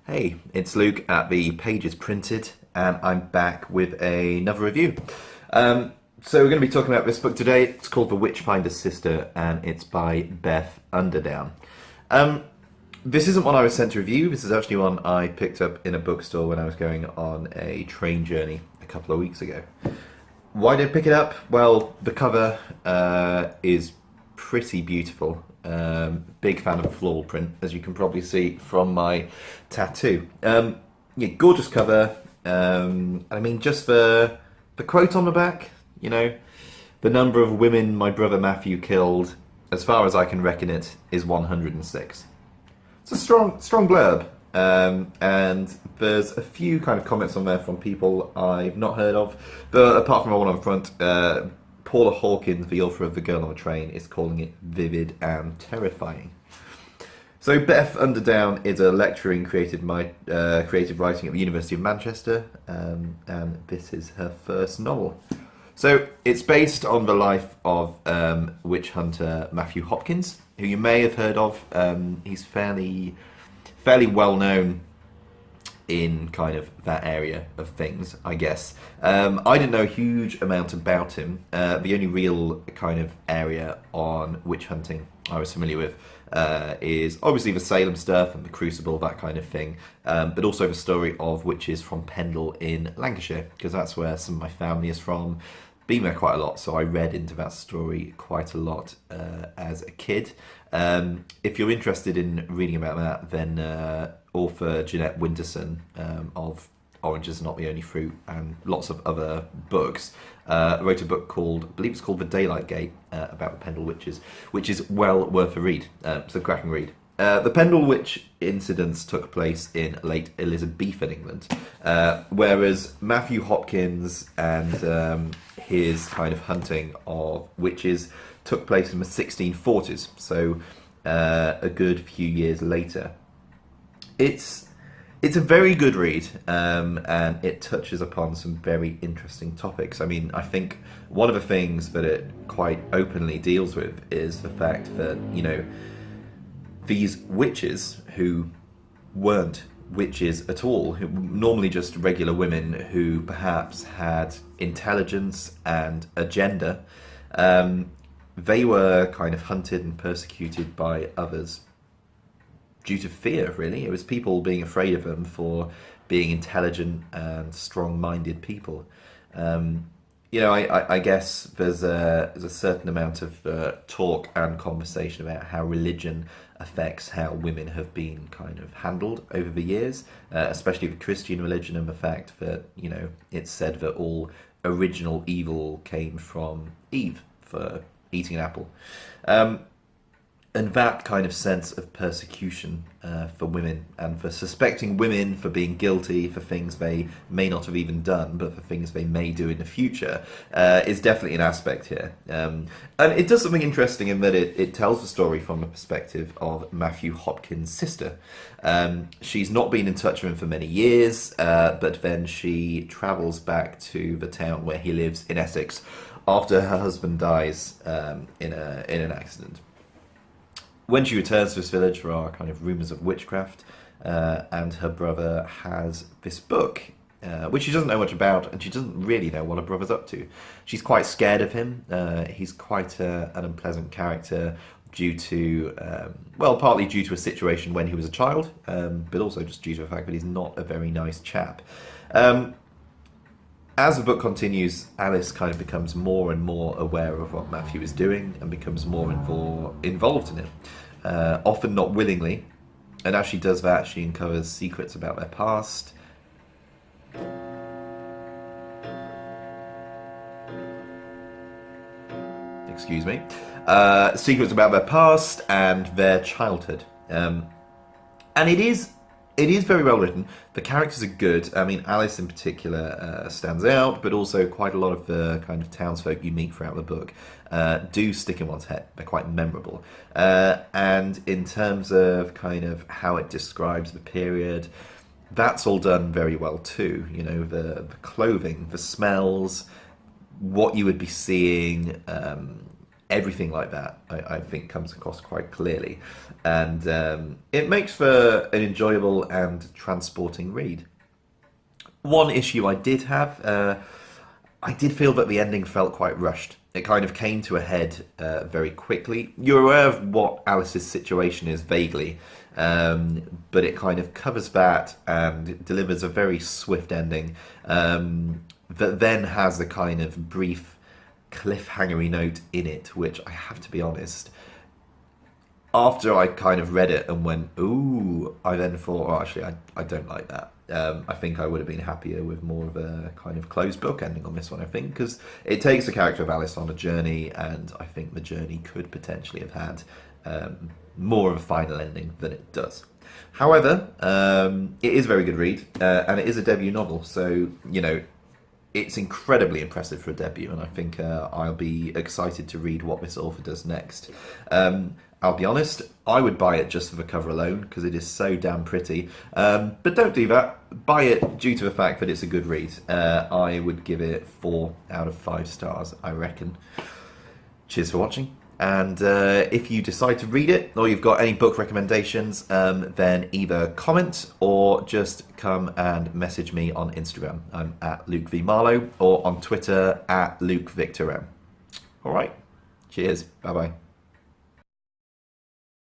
Hey, it's Luke at the Pages Printed, and I'm back with another review. So we're going to be talking about this book today. It's called The Witchfinder's Sister, and it's by Beth Underdown. This isn't one I was sent to review. This is actually one I picked up in a bookstore when I was going on a train journey a couple of weeks ago. Why did I pick it up? Well, the cover is pretty beautiful. Big fan of floral print, as you can probably see from my tattoo. Yeah, gorgeous cover. I mean, just the quote on the back, the number of women my brother Matthew killed, as far as I can reckon it, is 106. It's a strong blurb. And there's a few kind of comments on there from people I've not heard of, but apart from the one on the front, Paula Hawkins, the author of The Girl on the Train, is calling it vivid and terrifying. So Beth Underdown is a lecturer in creative writing at the University of Manchester, and this is her first novel. So it's based on the life of witch hunter Matthew Hopkins, who you may have heard of. He's fairly well known in kind of that area of things, I guess. I didn't know a huge amount about him. The only real kind of area on witch hunting I was familiar with is obviously the Salem stuff and the Crucible, that kind of thing, but also the story of witches from Pendle in Lancashire, because that's where some of my family is from. Been there quite a lot, so I read into that story quite a lot as a kid. If you're interested in reading about that, then author Jeanette Winterson of Orange is Not the Only Fruit and lots of other books wrote a book called, I believe it's called The Daylight Gate, about the Pendle Witches, which is well worth a read. It's a cracking read. The Pendle Witch incidents took place in late Elizabethan England, whereas Matthew Hopkins and his kind of hunting of witches took place in the 1640s, so a good few years later. It's a very good read, and it touches upon some very interesting topics. I mean, I think one of the things that it quite openly deals with is the fact that, these witches who weren't witches at all, who were normally just regular women who perhaps had intelligence and agenda, they were kind of hunted and persecuted by others due to fear, really. It was people being afraid of them for being intelligent and strong-minded people. I guess there's a certain amount of talk and conversation about how religion affects how women have been kind of handled over the years, especially the Christian religion, and the fact that, it's said that all original evil came from Eve for eating an apple. And that kind of sense of persecution for women, and for suspecting women for being guilty for things they may not have even done, but for things they may do in the future, is definitely an aspect here. And it does something interesting in that it tells the story from the perspective of Matthew Hopkins' sister. She's not been in touch with him for many years, but then she travels back to the town where he lives in Essex after her husband dies in an accident. When she returns to this village, there are kind of rumours of witchcraft, and her brother has this book, which she doesn't know much about, and she doesn't really know what her brother's up to. She's quite scared of him. He's quite an unpleasant character due to, partly due to a situation when he was a child, but also just due to the fact that he's not a very nice chap. As the book continues, Alice kind of becomes more and more aware of what Matthew is doing and becomes more and more involved in it, often not willingly. And as she does that, she uncovers secrets about their past. Excuse me. Secrets about their past and their childhood. And it is very well written. The characters are good. I mean, Alice in particular stands out, but also quite a lot of the kind of townsfolk you meet throughout the book do stick in one's head. They're quite memorable. And in terms of kind of how it describes the period, that's all done very well too. The clothing, the smells, what you would be seeing, everything like that, I think, comes across quite clearly. And it makes for an enjoyable and transporting read. One issue I did have, I did feel that the ending felt quite rushed. It kind of came to a head very quickly. You're aware of what Alice's situation is vaguely, but it kind of covers that and delivers a very swift ending that then has a kind of brief cliffhangery note in it, which I have to be honest, after I kind of read it and went, ooh, I then thought, oh, actually, I don't like that. I think I would have been happier with more of a kind of closed book ending on this one, I think, because it takes the character of Alice on a journey, and I think the journey could potentially have had more of a final ending than it does. However, it is a very good read, and it is a debut novel, so, you know, it's incredibly impressive for a debut, and I think I'll be excited to read what this author does next. I'll be honest, I would buy it just for the cover alone, because it is so damn pretty. But don't do that. Buy it due to the fact that it's a good read. I would give it 4 out of 5 stars, I reckon. Cheers for watching. And if you decide to read it, or you've got any book recommendations, then either comment or just come and message me on Instagram. I'm at Luke V. Marlowe, or on Twitter at Luke Victor M. All right. Cheers. Bye-bye.